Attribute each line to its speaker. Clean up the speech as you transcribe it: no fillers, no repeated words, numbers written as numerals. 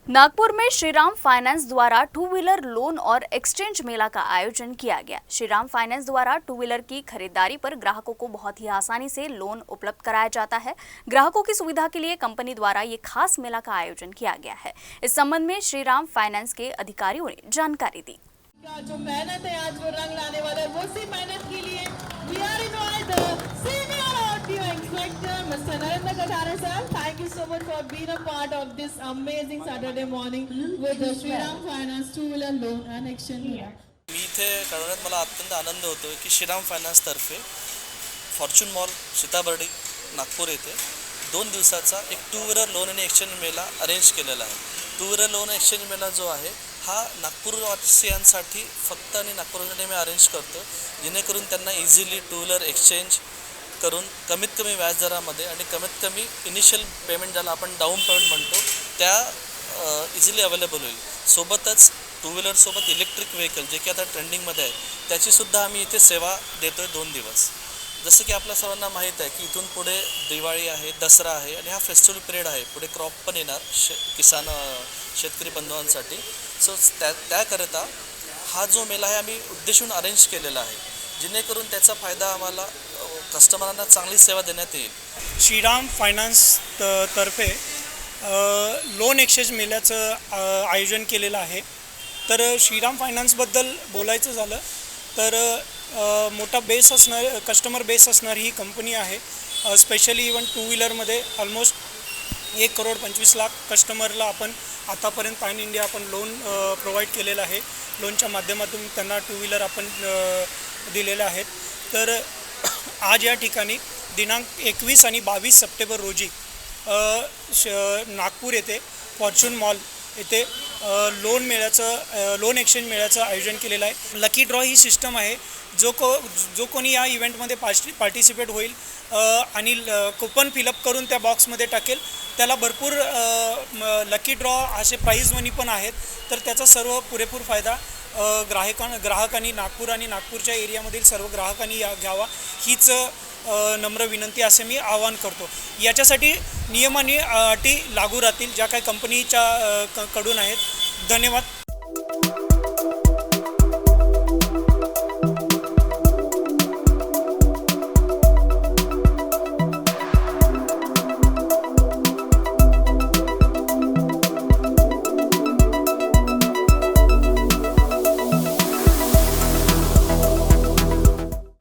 Speaker 1: नागपुर में श्रीराम फाइनेंस द्वारा two wheeler loan और एक्सचेंज मेला का आयोजन किया गया। श्रीराम फाइनेंस द्वारा टू व्हीलर की खरीदारी पर ग्राहकों को बहुत ही आसानी से लोन उपलब्ध कराया जाता है। ग्राहकों की सुविधा के लिए कंपनी द्वारा ये खास मेला का आयोजन किया गया है। इस संबंध में श्रीराम फाइनेंस के अधिकारियों ने जानकारी दी।
Speaker 2: जो मेहनत है आज वो रंग लाने वाला है, वो सी मेहनत के लिए we are invite the senior audio inspector Mr. Narendra Katare sir. Thank you so much for being a part of this amazing Saturday morning with the Shriram Finance two-wheeler loan and exchange.
Speaker 3: मी इथे कळवण्यात मला अत्यंत आनंद होतो की Shriram finance तर्फे Fortune mall Sitabardi Nagpur येथे 2 दिवसाचा एक टू व्हीलर लोन आणि एक्सचेंज मेला अरेंज केलेला आहे। टू व्हीलर लोन एक्सचेंज मेला जो आहे हा नागपूरवासियांसाठी फक्त आणि नागपूरसाठी मी अरेंज करतो, जेणेकरून त्यांना इझिली टू व्हीलर एक्सचेंज करून कमीत कमी व्याजदरामध्ये आणि कमीत कमी इनिशियल पेमेंट ज्याला आपण डाऊन पेमेंट म्हणतो त्या इझिली अवेलेबल होईल। सोबतच टू व्हीलरसोबत इलेक्ट्रिक व्हेकल जे की आता ट्रेंडिंगमध्ये आहे त्याचीसुद्धा आम्ही इथे सेवा देतो आहे 2 दिवस। जसं की आपल्या सर्वांना माहीत आहे की इथून पुढे दिवाळी आहे, दसरा आहे आणि हा फेस्टिवल पिरियड आहे, पुढे क्रॉप पण येणार शेतकरी बंधवांसाठी। सो त्याकरिता हा जो मेला आहे आम्ही उद्देशून अरेंज केलेला आहे, जेणेकरून त्याचा फायदा आम्हाला कस्टमरांना चांगली सेवा देण्यात येईल।
Speaker 4: श्रीराम फायनान्स तर्फे लोन एक्सचेंज मेल्याचं आयोजन केलेलं आहे। तर श्रीराम फायनान्सबद्दल बोलायचं झालं तर मोठा बेस असणार कस्टमर बेस असणारी ही कंपनी आहे। स्पेशली इवन टू व्हीलरमध्ये ऑलमोस्ट 1,25,00,000 कस्टमरला आपण आतापर्यंत पॅन इंडिया आपण लोन प्रोव्हाइड केलेलं आहे। लोनच्या माध्यमातून त्यांना टू व्हीलर आपण दिलेले आहेत। तर आज या ठिकाणी दिनांक 21 आणि 22 सप्टेंबर रोजी नागपूर येथे फॉर्च्यून मॉल येथे लोन एक्सचेंज मेळ्याचं आयोजन केलेलं आहे। लकी ड्रॉ ही सिस्टम आहे, जो कोणी या इव्हेंटमध्ये पार्टिसिपेट होईल आणि कुपन फिलअप करून त्या बॉक्समध्ये टाकेल त्याला भरपूर लकी ड्रॉ असे प्राईज मनी पण आहेत। तर त्याचा सर्व पुरेपूर फायदा ग्राहकांनी नागपूर आणि नागपूरच्या एरियामधील सर्व ग्राहकांनी घ्यावा हीच नम्र विनंती असे मी आवाहन करतो। याच्यासाठी नियम आणि अटी लागू राहतील ज्या काही कंपनीच्या कडून आहेत। धन्यवाद।